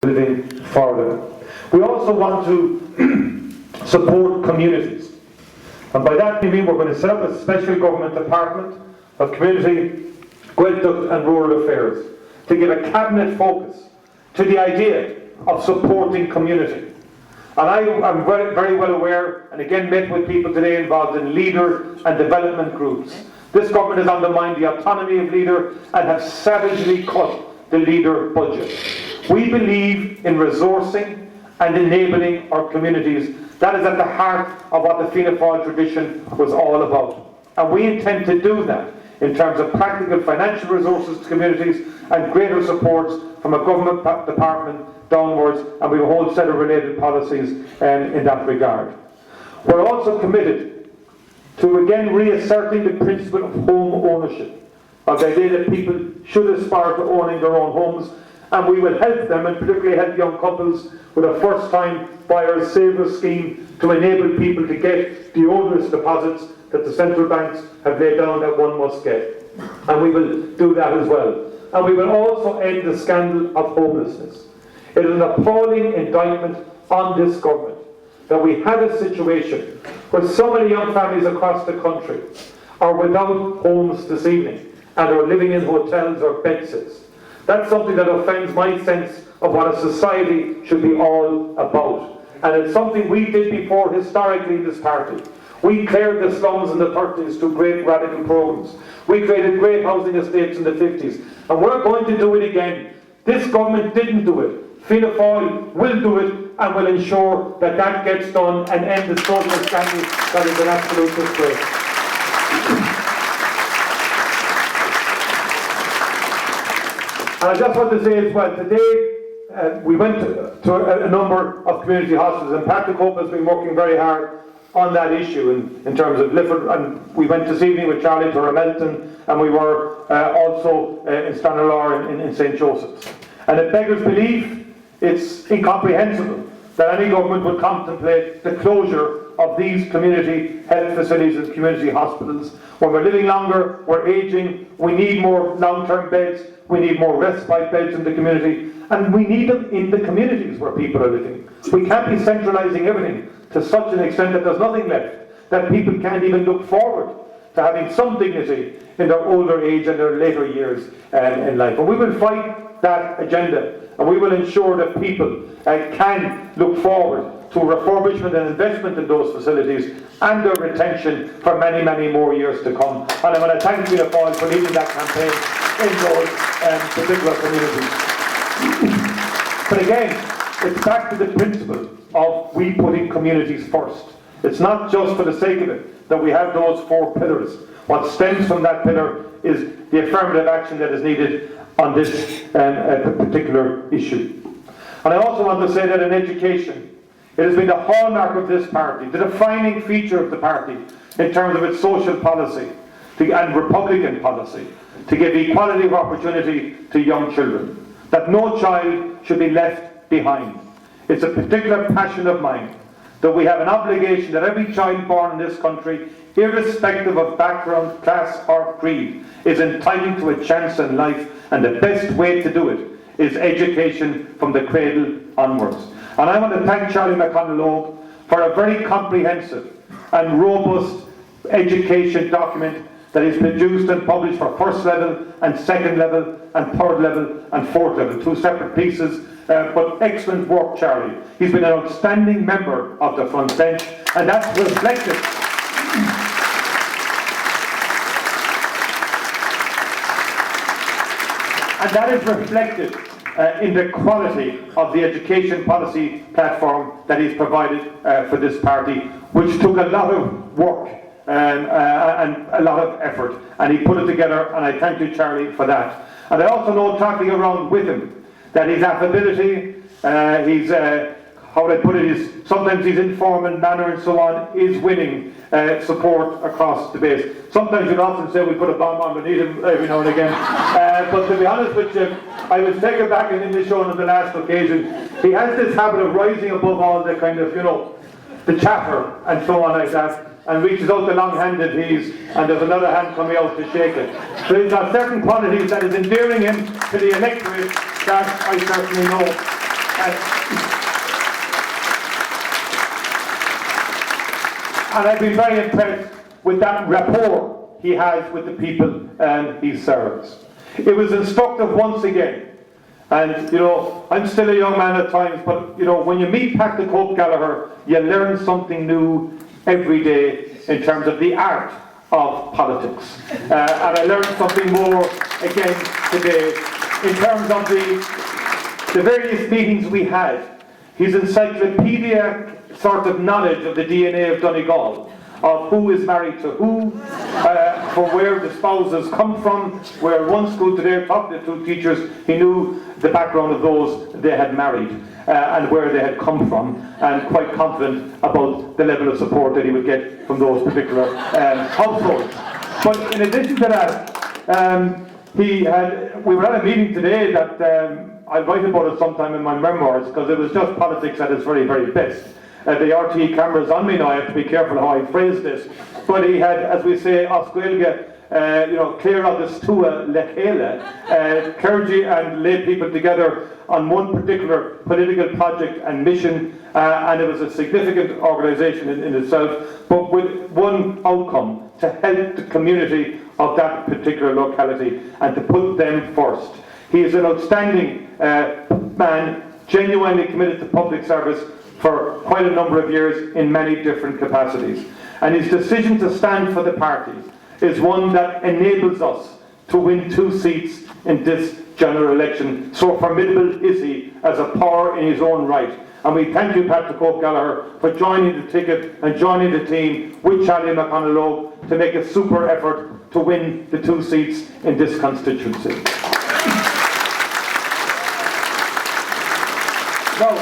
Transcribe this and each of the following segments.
building for them. We also want to support communities. And by that we mean we're going to set up a special government department of community, Gaeltacht and rural affairs to give a cabinet focus to the idea of supporting community. And I am very well aware, and again met with people today involved in leader and development groups. This government has undermined the autonomy of leader and has savagely cut the leader budget. We believe in resourcing and enabling our communities. That is at the heart of what the Fianna Fáil tradition was all about. And we intend to do that in terms of practical financial resources to communities and greater supports from a government department downwards, and we have a whole set of related policies in that regard. We're also committed to again reasserting the principle of home ownership, of the idea that people should aspire to owning their own homes, and we will help them, and particularly help young couples with a first-time buyers savers scheme to enable people to get the onerous deposits that the central banks have laid down that one must get. And we will do that as well. And we will also end the scandal of homelessness. It is an appalling indictment on this government that we have a situation where so many young families across the country are without homes this evening and are living in hotels or bedsits. That's something that offends my sense of what a society should be all about. And it's something we did before historically in this party. We cleared the slums in the 30s through great radical programs. We created great housing estates in the 50s. And we're going to do it again. This government didn't do it. Fianna Fáil will do it and will ensure that that gets done and end the social scandal that is an absolute disgrace. And I just want to say as well, today we went to a number of community hospitals, and Patrick Hope has been working very hard on that issue in terms of Lifford, and we went this evening with Charlie to Ramelton, and we were also in Stranraer in St. Joseph's. And it beggars belief, it's incomprehensible that any government would contemplate the closure of these community health facilities and community hospitals. When we're living longer, we're ageing, we need more long-term beds, we need more respite beds in the community, and we need them in the communities where people are living. We can't be centralising everything to such an extent that there's nothing left, that people can't even look forward to having some dignity in their older age and their later years in life. And we will fight that agenda, and we will ensure that people can look forward to refurbishment and investment in those facilities and their retention for many, many more years to come. And I want to thank Fianna Fáil for leading that campaign in those particular communities. But again, it's back to the principle of we putting communities first. It's not just for the sake of it that we have those 4 pillars. What stems from that pillar is the affirmative action that is needed on this particular issue. And I also want to say that in education, it has been the hallmark of this party, the defining feature of the party in terms of its social policy and Republican policy, to give equality of opportunity to young children, that no child should be left behind. It's a particular passion of mine that we have an obligation that every child born in this country, irrespective of background, class or creed, is entitled to a chance in life, and the best way to do it is education from the cradle onwards. And I want to thank Charlie Mc Conalogue for a very comprehensive and robust education document that is produced and published for first level and second level and third level and fourth level, 2 separate pieces, but excellent work, Charlie. He's been an outstanding member of the front bench, and that's reflected. And that is reflected in the quality of the education policy platform that he's provided for this party, which took a lot of work and a lot of effort, and he put it together, and I thank you, Charlie, for that. And I also know, travelling around with him, that his affability, his how would I put it, is sometimes his informal manner and so on is winning support across the base. Sometimes you'd often say we put a bomb on beneath him every now and again, but to be honest with you, I was taken back in the show on the last occasion. He has this habit of rising above all the kind of, the chatter and so on like that, and reaches out the long-handed he's, and there's another hand coming out to shake it. So he's got certain qualities that is endearing him to the electorate that I certainly know. And I've been very impressed with that rapport he has with the people he serves. It was instructive once again. And, you know, I'm still a young man at times, but, you know, when you meet Pat the Cope Gallagher, you learn something new every day in terms of the art of politics. And I learned something more again today in terms of the various meetings we had. His encyclopedia sort of knowledge of the DNA of Donegal, of who is married to who, from where the spouses come from, where one school today, talking to two teachers, he knew the background of those they had married and where they had come from, and quite confident about the level of support that he would get from those particular households. But in addition to that, we were at a meeting today that I'll write about it sometime in my memoirs, because it was just politics at its very, very best. The RTE camera's on me now, I have to be careful how I phrase this. But he had, as we say, Oscuelga, clear of the Stua Lechela, clergy and lay people together on one particular political project and mission, and it was a significant organisation in itself, but with one outcome: to help the community of that particular locality and to put them first. He is an outstanding man, genuinely committed to public service for quite a number of years in many different capacities. And his decision to stand for the party is one that enables us to win 2 seats in this general election. So formidable is he as a power in his own right. And we thank you, Pat the Cope Gallagher, for joining the ticket and joining the team with Charlie Mc Conalogue to make a super effort to win the 2 seats in this constituency. Now,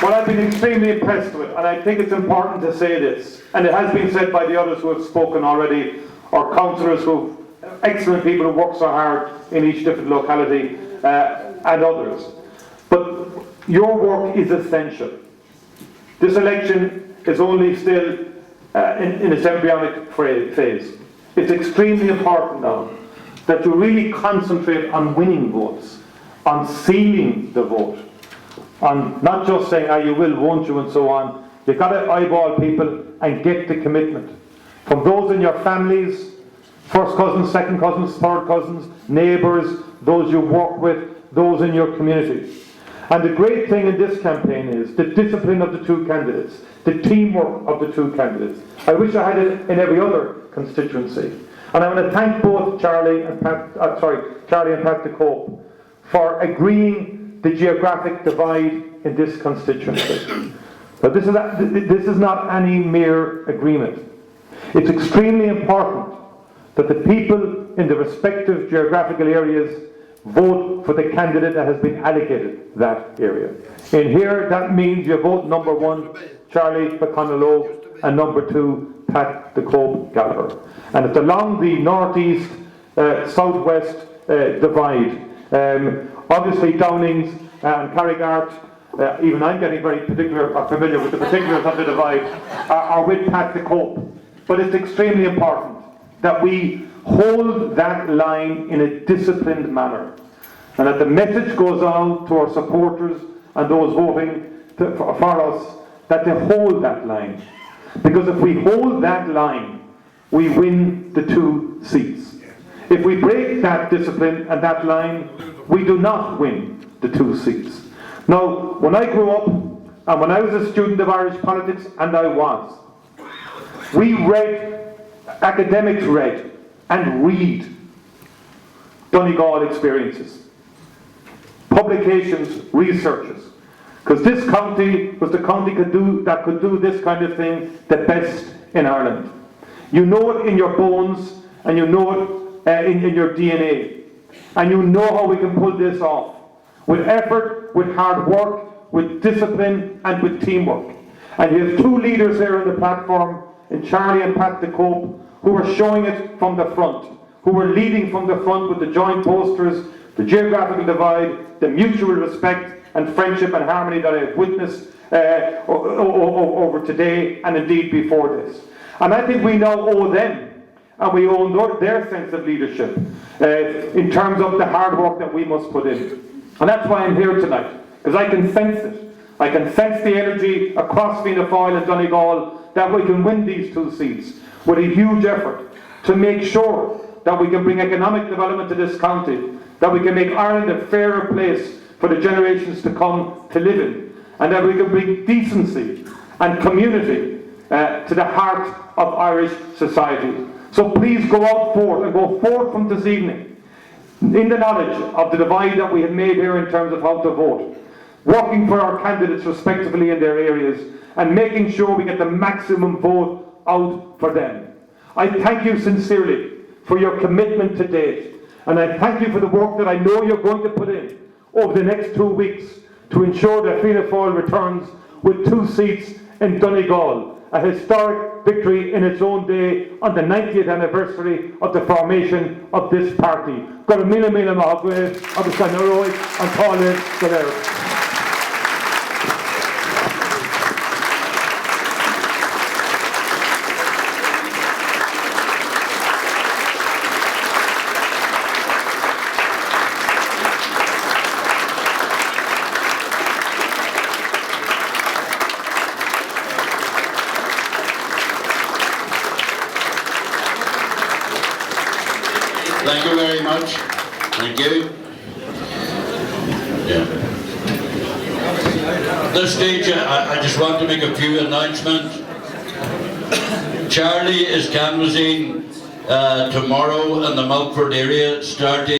what I've been extremely impressed with, and I think it's important to say this, and it has been said by the others who have spoken already, or councillors who, excellent people who work so hard in each different locality, and others. But your work is essential. This election is only still in its embryonic phase. It's extremely important now that you really concentrate on winning votes, on sealing the vote, on not just saying, you will, won't you, and so on. You've got to eyeball people and get the commitment from those in your families, first cousins, second cousins, third cousins, neighbours, those you work with, those in your community. And the great thing in this campaign is the discipline of the 2 candidates, the teamwork of the 2 candidates. I wish I had it in every other constituency. And I want to thank both Charlie and Pat the Cope for agreeing the geographic divide in this constituency. But this is not any mere agreement. It's extremely important that the people in the respective geographical areas vote for the candidate that has been allocated that area. In here, that means you vote number 1, Charlie Mc Conalogue, and number 2, Pat the Cope Gallagher. And it's along the northeast, southwest divide. Obviously, Downings and Carrigart, even I'm getting very familiar with the particulars of the divide, are with Pat the Cope. But it's extremely important that we hold that line in a disciplined manner, and that the message goes out to our supporters and those voting for us, that they hold that line. Because if we hold that line, we win the 2 seats. If we break that discipline and that line, we do not win the 2 seats. Now, when I grew up, and when I was a student of Irish politics, and I was, we read, academics read, and read Donegal experiences, publications, researches, because this county was the county that could do this kind of thing the best in Ireland. You know it in your bones, and you know it in your DNA. And you know how we can pull this off. With effort, with hard work, with discipline, and with teamwork. And you have 2 leaders here on the platform, in Charlie and Pat the Cope, who are showing it from the front, who are leading from the front with the joint posters, the geographical divide, the mutual respect and friendship and harmony that I have witnessed over today and indeed before this. And I think we now owe them, and we owe their sense of leadership in terms of the hard work that we must put in. And that's why I'm here tonight, because I can sense it. I can sense the energy across Fianna Fàil and Donegal that we can win these 2 seats with a huge effort to make sure that we can bring economic development to this county, that we can make Ireland a fairer place for the generations to come to live in, and that we can bring decency and community to the heart of Irish society. So please go out forth and go forth from this evening in the knowledge of the divide that we have made here in terms of how to vote, working for our candidates respectively in their areas and making sure we get the maximum vote out for them. I thank you sincerely for your commitment to date, and I thank you for the work that I know you're going to put in over the next 2 weeks to ensure that Fianna Fáil returns with 2 seats in Donegal, a historic victory in its own day on the 90th anniversary of the formation of this party. Got a mila mahagwed, agus an oroi, an táile galera. Thank you very much. Thank you. Yeah. At this stage, I just want to make a few announcements. Charlie is canvassing tomorrow in the Milford area, starting